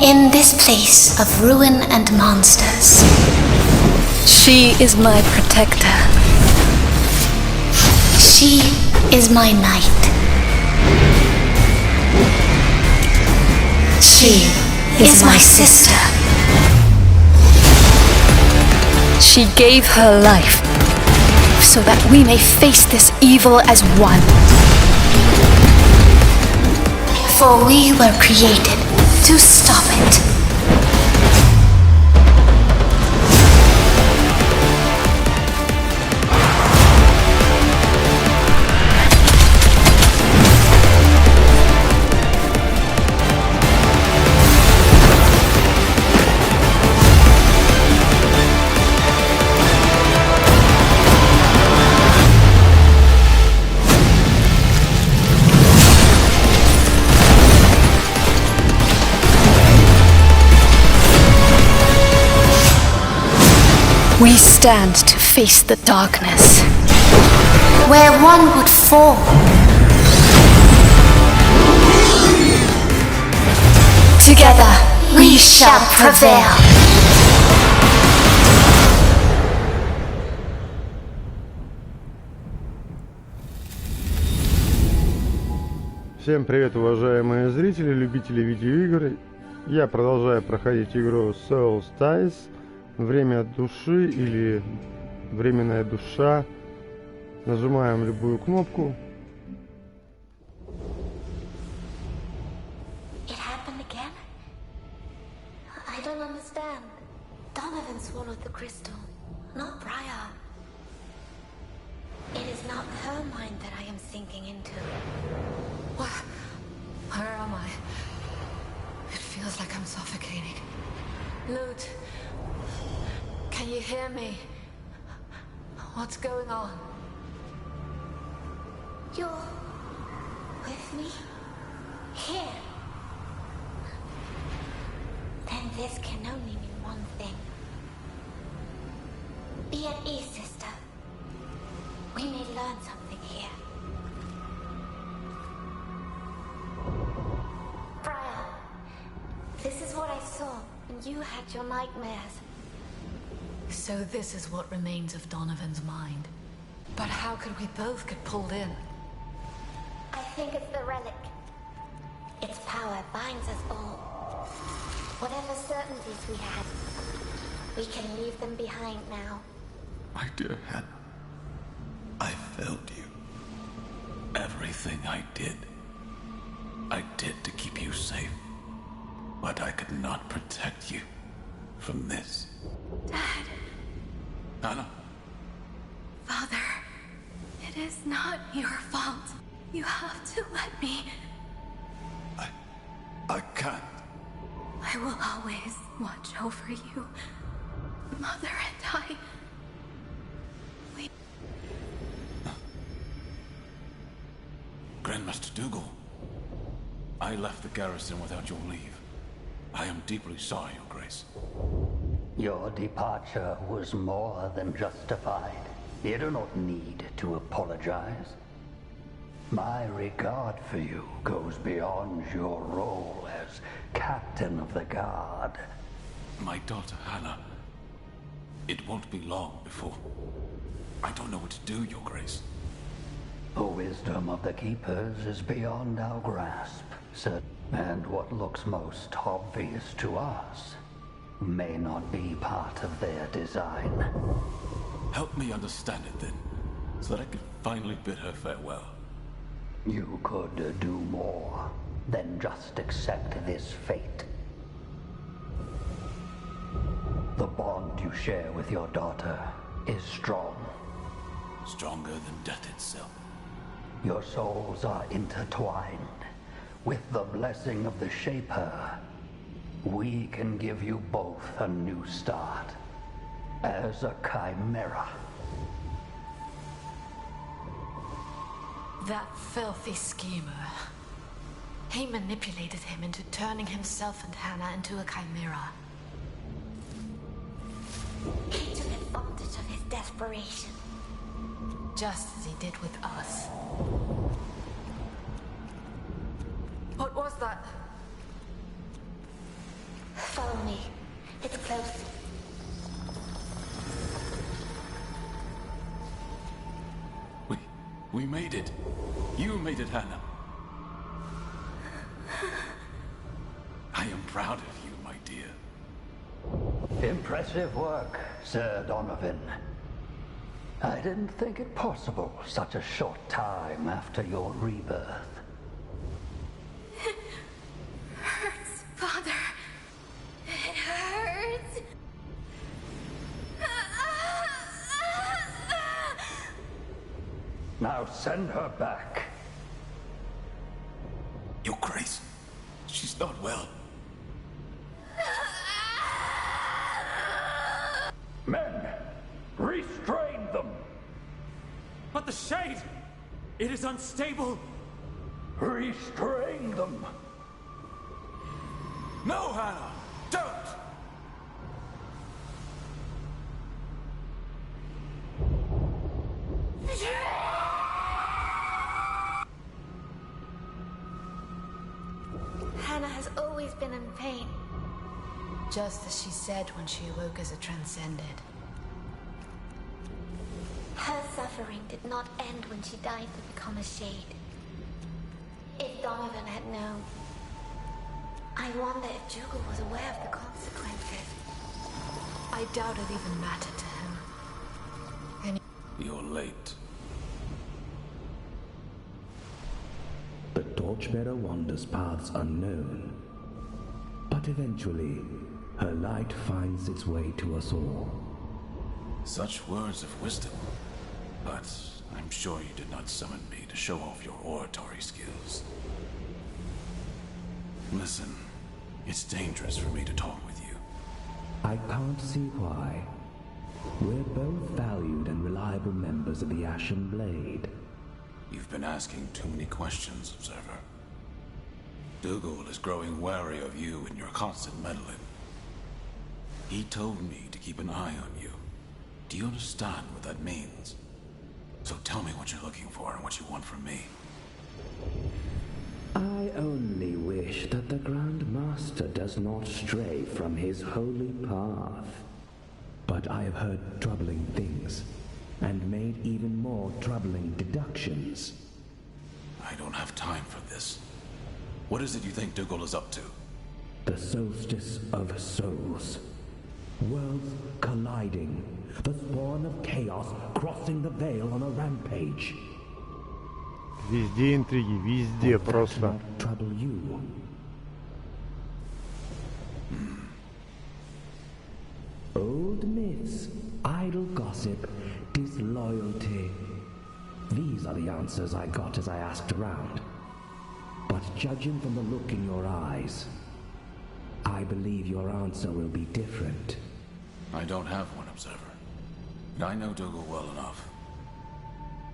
In this place of ruin and monsters, She is my protector. she is my knight. She is my sister. She gave her life so that we may face this evil as one. For we were created to stop it. We stand to face the darkness. Where one would fall, together we shall prevail. Всем привет, уважаемые зрители, любители видеоигр. Я продолжаю проходить игру Soulstice. Время души или временная душа. Нажимаем любую кнопку. It happened again? I don't understand. Donovan swallowed the crystal, not Briar. It is not her mind that I am sinking into. Where am I? It feels like I'm suffocating. Loot, can you hear me? What's going on? You're with me? Here? Then this can only mean one thing. Be at ease, sister. We may learn something here. Briar, this is what I saw when you had your nightmares. So this is what remains of Donovan's mind. But how could we both get pulled in? I think it's the relic. Its power binds us all. Whatever certainties we had, we can leave them behind now. My dear Hannah, I failed you. Everything I did to keep you safe. But I could not protect you from this. Dad. Hannah? Father, it is not your fault. You have to let me. I can't. I will always watch over you. Mother and I. Grandmaster Dougal, I left the garrison without your leave. I am deeply sorry, Your Grace. Your departure was more than justified. You do not need to apologize. My regard for you goes beyond your role as captain of the guard. My daughter Hannah, it won't be long before... I don't know what to do, Your Grace. The wisdom of the Keepers is beyond our grasp, sir. And what looks most obvious to us may not be part of their design. Help me understand it then, so that I can finally bid her farewell. You could do more than just accept this fate. The bond you share with your daughter is strong. Stronger than death itself. Your souls are intertwined. With the blessing of the Shaper, we can give you both a new start. As a chimera. That filthy schemer. He manipulated him into turning himself and Hannah into a chimera. He took advantage of his desperation. Just as he did with us. What was that? Follow me. It's close. We made it. You made it, Hannah. I am proud of you, my dear. Impressive work, Sir Donovan. I didn't think it possible such a short time after your rebirth. It hurts, Father. It hurts. Now send her back. Your Grace, she's not well. Men, restrain them. But the shade! It is unstable! Restrain them. No, Hannah! Don't! Hannah has always been in pain. Just as she said when she awoke as a transcended. Her suffering did not end when she died to become a shade. If Donovan had known, I wonder if Dougal was aware of the consequences. I doubt it even mattered to him. And You're late. The torchbearer wanders paths unknown, but eventually, her light finds its way to us all. Such words of wisdom. But I'm sure you did not summon me to show off your oratory skills. Listen, it's dangerous for me to talk with you. I can't see why. We're both valued and reliable members of the Ashen Blade. You've been asking too many questions, Observer. Dougal is growing wary of you and your constant meddling. He told me to keep an eye on you. Do you understand what that means? So tell me what you're looking for and what you want from me. I only wish that the Grand Master does not stray from his holy path. But I have heard troubling things, and made even more troubling deductions. I don't have time for this. What is it you think Dougal is up to? The Soulstice of Souls. Worlds colliding. The spawn of chaos crossing the veil on a rampage. Везде интриги, везде просто. Not trouble you. Old myths, idle gossip, disloyalty. These are the answers I got as I asked around. But judging from the look in your eyes, I believe your answer will be different. I don't have one, Observer. But I know Dougal well enough.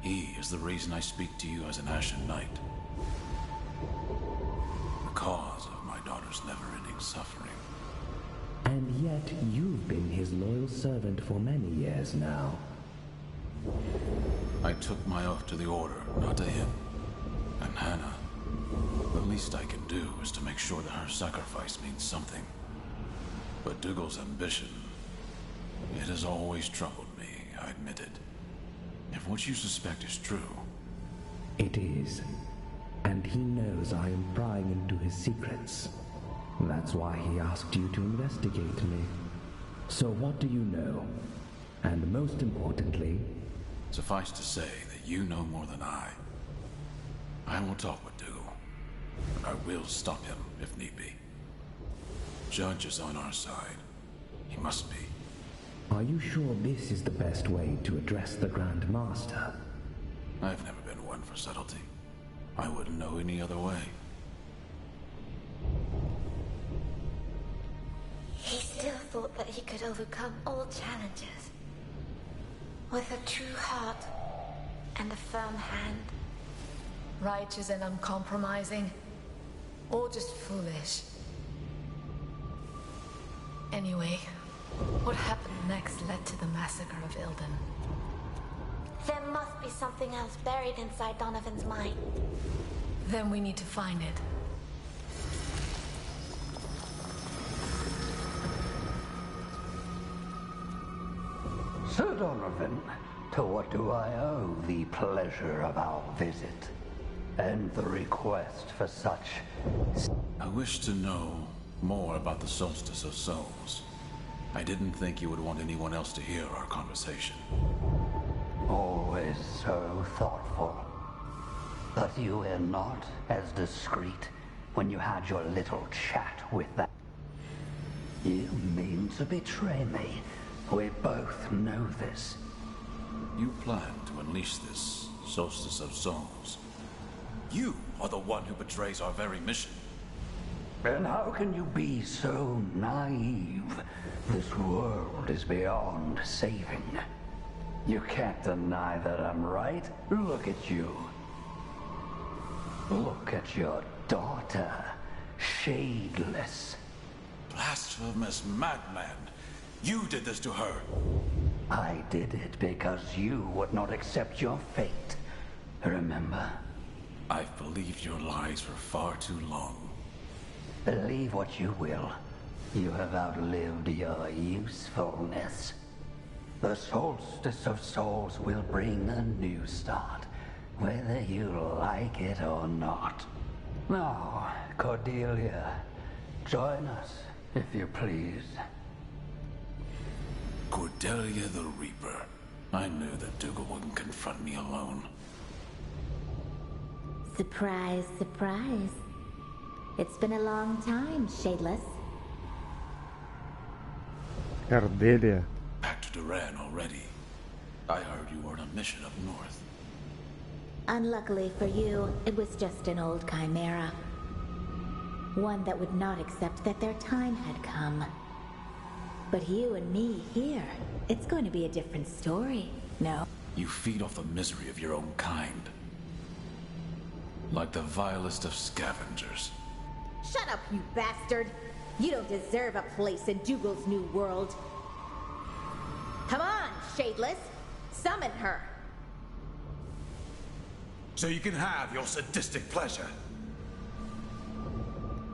He is the reason I speak to you as an Ashen Knight. The cause of my daughter's never-ending suffering. And yet you've been his loyal servant for many years now. I took my oath to the Order, not to him. And Hannah, the least I can do is to make sure that her sacrifice means something. But Dougal's ambition, it has always troubled me, I admit it. If what you suspect is true... It is. And he knows I am prying into his secrets. That's why he asked you to investigate me. So what do you know? And most importantly... Suffice to say that you know more than I. I will talk with Dougal. And I will stop him if need be. Judge is on our side. He must be. Are you sure this is the best way to address the Grand Master? I've never been one for subtlety. I wouldn't know any other way. He still thought that he could overcome all challenges. With a true heart and a firm hand. righteous and uncompromising, or just foolish. Anyway, what happened next led to the massacre of Ilden. There must be something else buried inside Donovan's mind. Then we need to find it. Sir Donovan, to what do I owe the pleasure of our visit? And the request for such... I wish to know more about the Soulstice of Souls. I didn't think you would want anyone else to hear our conversation. Always so thoughtful. But you were not as discreet when you had your little chat with that. You mean to betray me. We both know this. You plan to unleash this Soulstice of Souls. You are the one who betrays our very mission. And how can you be so naive? This world is beyond saving. You can't deny that I'm right. Look at you. Look at your daughter, shadeless. Blasphemous madman! You did this to her! I did it because you would not accept your fate. Remember? I've believed your lies for far too long. Believe what you will. You have outlived your usefulness. The Soulstice of Souls will bring a new start, whether you like it or not. Now, Cordelia, join us, if you please. Cordelia the Reaper. I knew that Dougal wouldn't confront me alone. Surprise, surprise. It's been a long time, Shadeless. Cordelia. Back to Duran already. I heard you were on a mission up north. Unluckily for you, it was just an old chimera. One that would not accept that their time had come. But you and me here, it's going to be a different story, no? You feed off the misery of your own kind. Like the vilest of scavengers. Shut up, you bastard! You don't deserve a place in Dougal's new world. Come on, Shadeless! Summon her! So you can have your sadistic pleasure.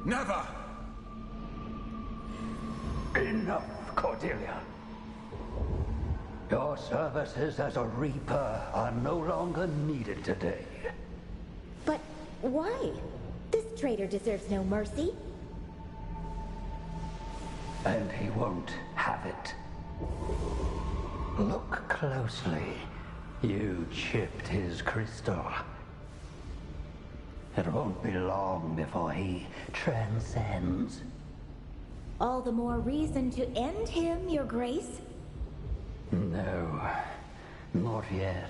Never! Enough, Cordelia. Your services as a Reaper are no longer needed today. But why? This traitor deserves no mercy. And he won't have it. Look closely. You chipped his crystal. It won't be long before he transcends. All the more reason to end him, Your Grace. No, not yet.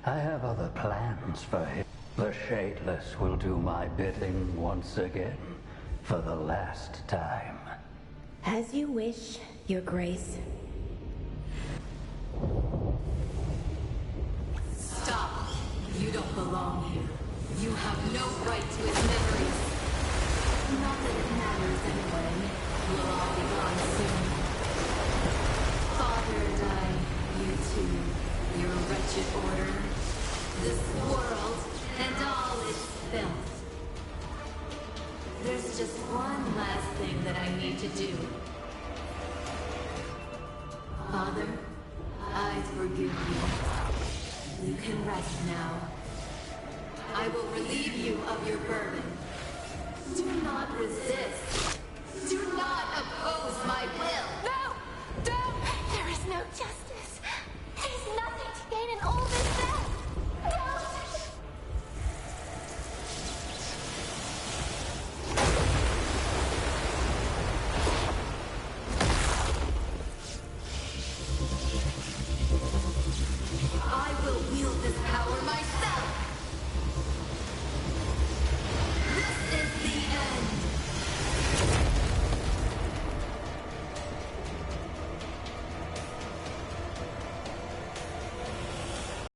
I have other plans for him. The Shadeless will do my bidding once again, for the last time. As you wish, Your Grace. Stop! You don't belong here. You have no right to his memories. Not that it matters anyway. We'll all be gone soon. Father died. You too. Your wretched order. This world and all its filth. There's just one last thing that I need to do. Father, I forgive you. You can rest now. I will relieve you of your burden. Do not resist.